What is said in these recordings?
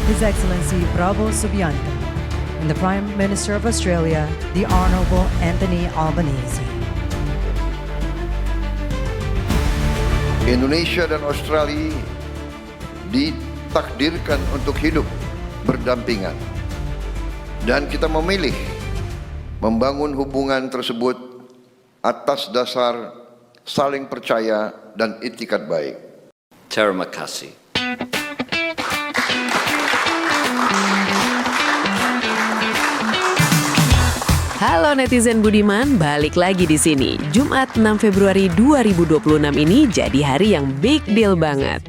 His Excellency Prabowo Subianto, and the Prime Minister of Australia, the Honourable Anthony Albanese. Indonesia dan Australia ditakdirkan untuk hidup berdampingan. Dan kita memilih membangun hubungan tersebut atas dasar saling percaya dan itikat baik. Terima kasih. Halo netizen budiman, balik lagi di sini. Jumat 6 Februari 2026 ini jadi hari yang big deal banget.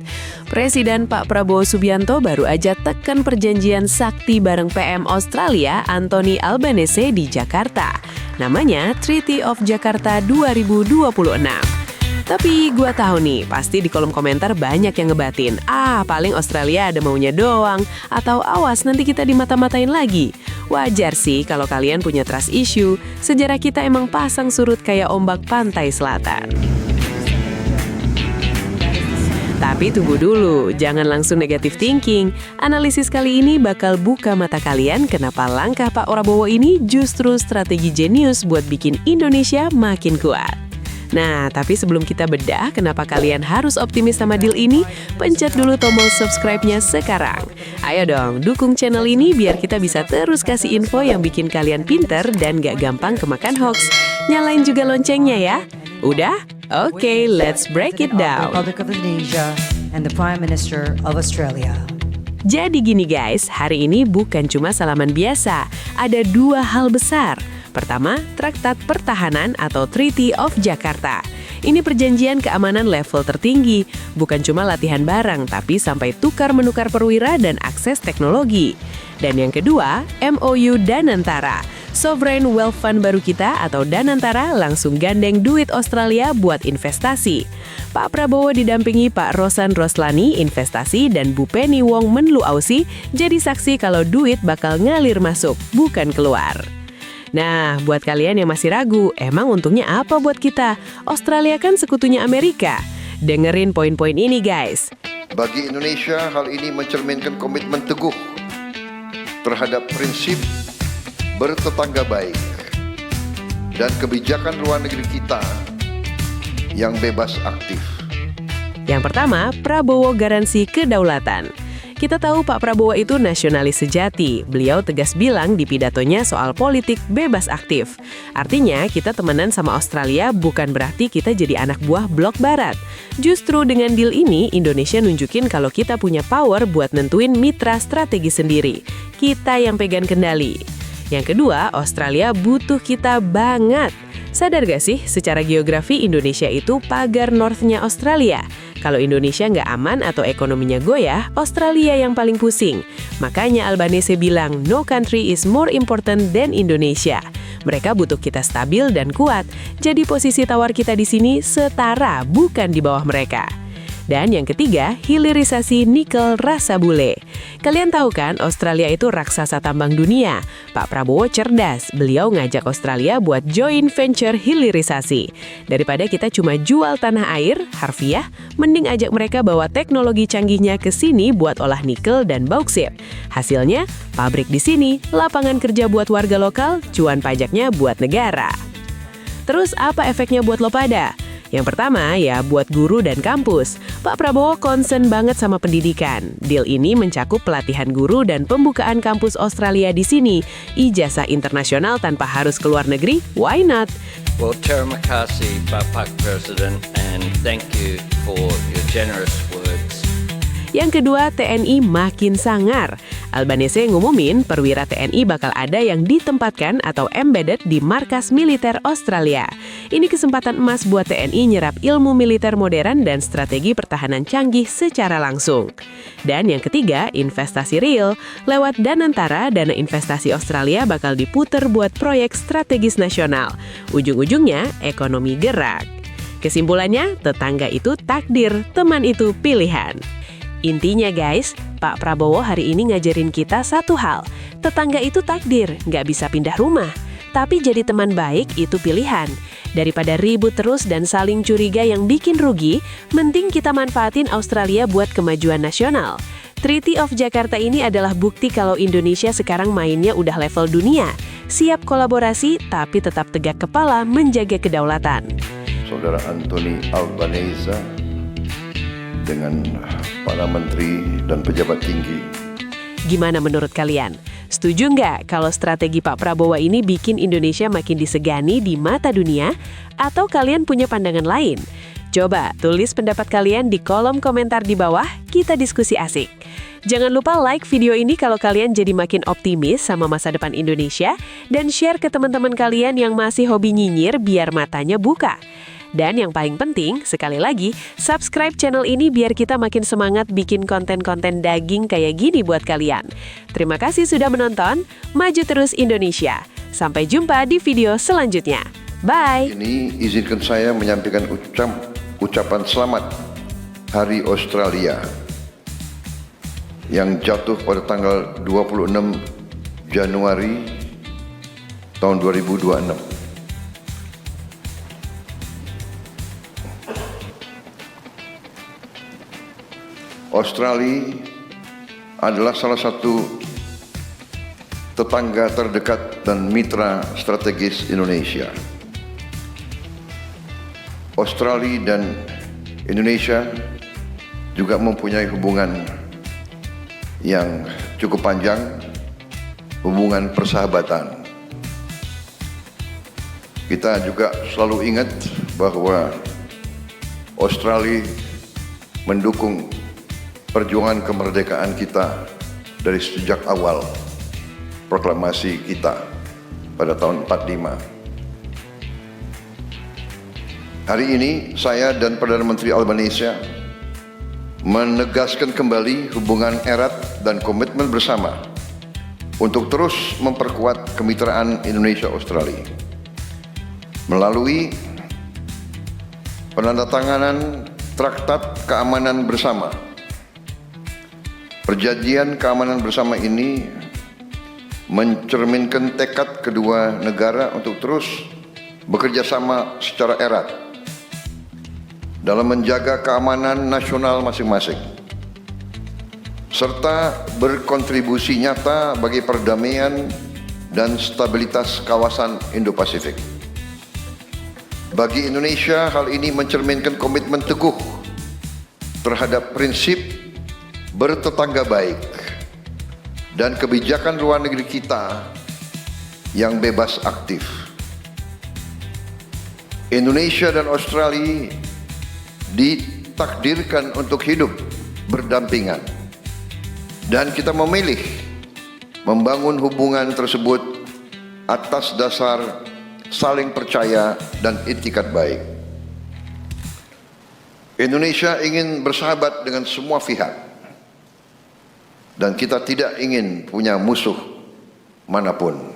Presiden Pak Prabowo Subianto baru aja tekan perjanjian sakti bareng PM Australia Anthony Albanese di Jakarta. Namanya Treaty of Jakarta 2026. Tapi gua tahu nih, pasti di kolom komentar banyak yang ngebatin, paling Australia ada maunya doang, atau awas nanti kita dimata-matain lagi. Wajar sih kalau kalian punya trust issue, sejarah kita emang pasang surut kayak ombak pantai selatan. Tapi tunggu dulu, jangan langsung negative thinking. Analisis kali ini bakal buka mata kalian kenapa langkah Pak Prabowo ini justru strategi jenius buat bikin Indonesia makin kuat. Nah, tapi sebelum kita bedah kenapa kalian harus optimis sama deal ini, pencet dulu tombol subscribe-nya sekarang. Ayo dong, dukung channel ini biar kita bisa terus kasih info yang bikin kalian pinter dan gak gampang kemakan hoax. Nyalain juga loncengnya ya. Udah? Oke, let's break it down. Republic of Indonesia and the Prime Minister of Australia. Jadi gini guys, hari ini bukan cuma salaman biasa, ada dua hal besar. Pertama, Traktat Pertahanan atau Treaty of Jakarta. Ini perjanjian keamanan level tertinggi, bukan cuma latihan bareng, tapi sampai tukar-menukar perwira dan akses teknologi. Dan yang kedua, MOU Danantara. Sovereign Wealth Fund baru kita atau Danantara langsung gandeng duit Australia buat investasi. Pak Prabowo didampingi Pak Rosan Roslani investasi dan Bu Penny Wong Menlu Ausi jadi saksi kalau duit bakal ngalir masuk, bukan keluar. Nah, buat kalian yang masih ragu, emang untungnya apa buat kita? Australia kan sekutunya Amerika. Dengerin poin-poin ini guys. Bagi Indonesia, hal ini mencerminkan komitmen teguh terhadap prinsip bertetangga baik dan kebijakan luar negeri kita yang bebas aktif. Yang pertama, Prabowo garansi kedaulatan. Kita tahu Pak Prabowo itu nasionalis sejati. Beliau tegas bilang di pidatonya soal politik bebas aktif. Artinya, kita temenan sama Australia bukan berarti kita jadi anak buah blok barat. Justru dengan deal ini, Indonesia nunjukin kalau kita punya power buat nentuin mitra strategi sendiri. Kita yang pegang kendali. Yang kedua, Australia butuh kita banget. Sadar gak sih, secara geografi Indonesia itu pagar northnya Australia. Kalau Indonesia nggak aman atau ekonominya goyah, Australia yang paling pusing. Makanya Albanese bilang, no country is more important than Indonesia. Mereka butuh kita stabil dan kuat. Jadi posisi tawar kita di sini setara, bukan di bawah mereka. Dan yang ketiga, hilirisasi nikel rasa bule. Kalian tahu kan, Australia itu raksasa tambang dunia. Pak Prabowo cerdas, beliau ngajak Australia buat joint venture hilirisasi. Daripada kita cuma jual tanah air, harfiah, mending ajak mereka bawa teknologi canggihnya ke sini buat olah nikel dan bauksit. Hasilnya, pabrik di sini, lapangan kerja buat warga lokal, cuan pajaknya buat negara. Terus apa efeknya buat lo pada? Yang pertama ya buat guru dan kampus. Pak Prabowo concern banget sama pendidikan. Deal ini mencakup pelatihan guru dan pembukaan kampus Australia di sini. Ijazah internasional tanpa harus keluar negeri, why not? Well, terima kasih Bapak Presiden and thank you for your generous words. Yang kedua, TNI makin sangar. Albanese ngumumin perwira TNI bakal ada yang ditempatkan atau embedded di markas militer Australia. Ini kesempatan emas buat TNI nyerap ilmu militer modern dan strategi pertahanan canggih secara langsung. Dan yang ketiga, investasi real. Lewat Danantara, dana investasi Australia bakal diputer buat proyek strategis nasional. Ujung-ujungnya, ekonomi gerak. Kesimpulannya, tetangga itu takdir, teman itu pilihan. Intinya guys, Pak Prabowo hari ini ngajarin kita satu hal. Tetangga itu takdir, nggak bisa pindah rumah. Tapi jadi teman baik itu pilihan. Daripada ribut terus dan saling curiga yang bikin rugi, mending kita manfaatin Australia buat kemajuan nasional. Treaty of Jakarta ini adalah bukti kalau Indonesia sekarang mainnya udah level dunia. Siap kolaborasi, tapi tetap tegak kepala menjaga kedaulatan. Saudara Anthony Albanese dengan para menteri dan pejabat tinggi. Gimana menurut kalian? Setuju nggak kalau strategi Pak Prabowo ini bikin Indonesia makin disegani di mata dunia? Atau kalian punya pandangan lain? Coba tulis pendapat kalian di kolom komentar di bawah, kita diskusi asik. Jangan lupa like video ini kalau kalian jadi makin optimis sama masa depan Indonesia, dan share ke teman-teman kalian yang masih hobi nyinyir biar matanya buka. Dan yang paling penting, sekali lagi, subscribe channel ini biar kita makin semangat bikin konten-konten daging kayak gini buat kalian. Terima kasih sudah menonton, maju terus Indonesia. Sampai jumpa di video selanjutnya. Bye! Ini izinkan saya menyampaikan ucapan selamat Hari Australia yang jatuh pada tanggal 26 Januari tahun 2026. Australia adalah salah satu tetangga terdekat dan mitra strategis Indonesia. Australia dan Indonesia juga mempunyai hubungan yang cukup panjang, hubungan persahabatan. Kita juga selalu ingat bahwa Australia mendukung perjuangan kemerdekaan kita dari sejak awal proklamasi kita pada tahun 45. Hari ini saya dan Perdana Menteri Albanese menegaskan kembali hubungan erat dan komitmen bersama untuk terus memperkuat kemitraan Indonesia-Australia melalui penandatanganan Traktat Keamanan Bersama. Perjanjian keamanan bersama ini mencerminkan tekad kedua negara untuk terus bekerja sama secara erat dalam menjaga keamanan nasional masing-masing, serta berkontribusi nyata bagi perdamaian dan stabilitas kawasan Indo-Pasifik. Bagi Indonesia, hal ini mencerminkan komitmen teguh terhadap prinsip bertetangga baik dan kebijakan luar negeri kita yang bebas aktif. Indonesia dan Australia ditakdirkan untuk hidup berdampingan, dan kita memilih membangun hubungan tersebut atas dasar saling percaya dan itikat baik. Indonesia ingin bersahabat dengan semua pihak, dan kita tidak ingin punya musuh manapun.